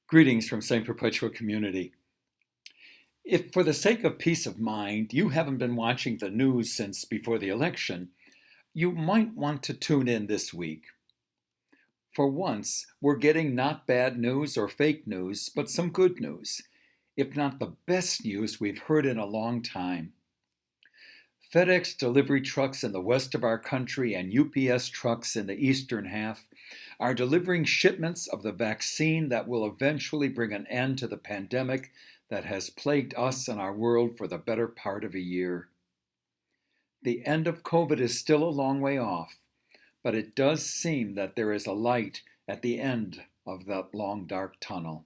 Greetings from St. Perpetua Community. If for the sake of peace of mind you haven't been watching the news since before the election, you might want to tune in this week. For once, we're getting not bad news or fake news, but some good news, if not the best news we've heard in a long time. FedEx delivery trucks in the west of our country and UPS trucks in the eastern half are delivering shipments of the vaccine that will eventually bring an end to the pandemic that has plagued us and our world for the better part of a year. The end of COVID is still a long way off, but it does seem that there is a light at the end of that long dark tunnel.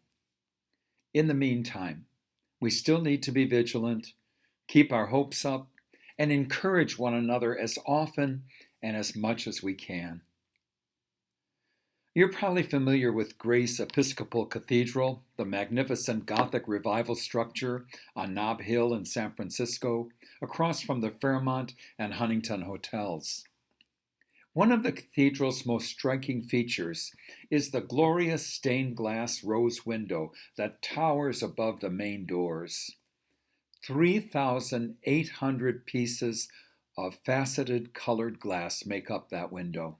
In the meantime, we still need to be vigilant, keep our hopes up, and encourage one another as often and as much as we can. You're probably familiar with Grace Episcopal Cathedral, the magnificent Gothic revival structure on Nob Hill in San Francisco, across from the Fairmont and Huntington hotels. One of the cathedral's most striking features is the glorious stained glass rose window that towers above the main doors. 3,800 pieces of faceted colored glass make up that window.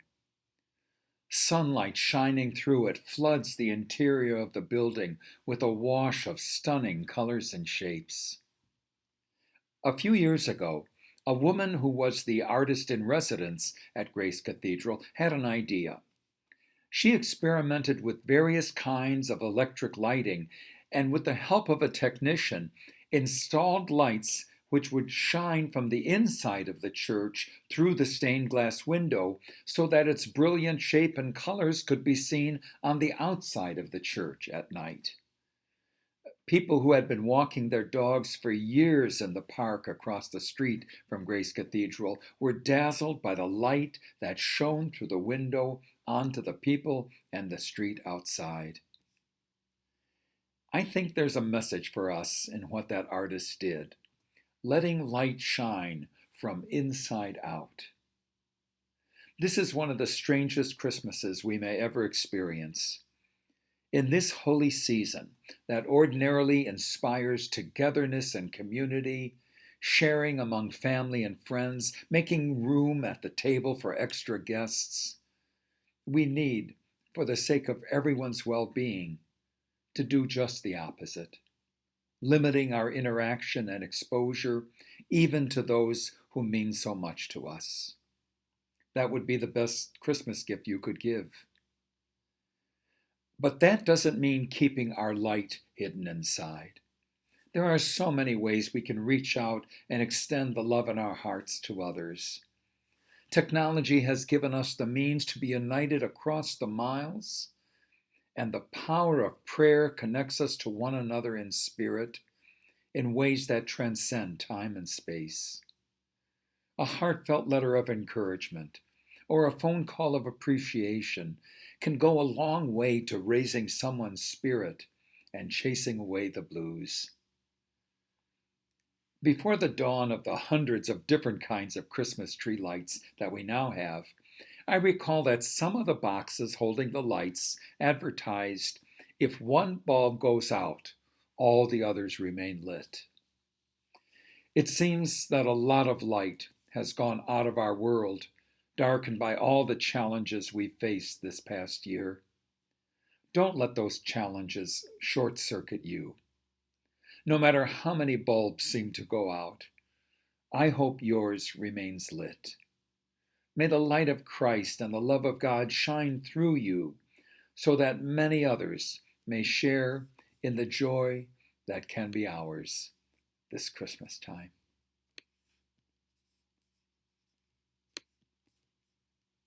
Sunlight shining through it floods the interior of the building with a wash of stunning colors and shapes. A few years ago, a woman who was the artist in residence at Grace Cathedral had an idea. She experimented with various kinds of electric lighting and, with the help of a technician, installed lights which would shine from the inside of the church through the stained glass window so that its brilliant shape and colors could be seen on the outside of the church at night. People who had been walking their dogs for years in the park across the street from Grace Cathedral were dazzled by the light that shone through the window onto the people and the street outside. I think there's a message for us in what that artist did, letting light shine from inside out. This is one of the strangest Christmases we may ever experience. In this holy season that ordinarily inspires togetherness and community, sharing among family and friends, making room at the table for extra guests, we need, for the sake of everyone's well-being, to do just the opposite, limiting our interaction and exposure even to those who mean so much to us. That would be the best Christmas gift you could give. But that doesn't mean keeping our light hidden inside. There are so many ways we can reach out and extend the love in our hearts to others. Technology has given us the means to be united across the miles, and the power of prayer connects us to one another in spirit in ways that transcend time and space. A heartfelt letter of encouragement or a phone call of appreciation can go a long way to raising someone's spirit and chasing away the blues. Before the dawn of the hundreds of different kinds of Christmas tree lights that we now have, I recall that some of the boxes holding the lights advertised, "If one bulb goes out, all the others remain lit." It seems that a lot of light has gone out of our world, darkened by all the challenges we've faced this past year. Don't let those challenges short-circuit you. No matter how many bulbs seem to go out, I hope yours remains lit. May the light of Christ and the love of God shine through you so that many others may share in the joy that can be ours this Christmas time.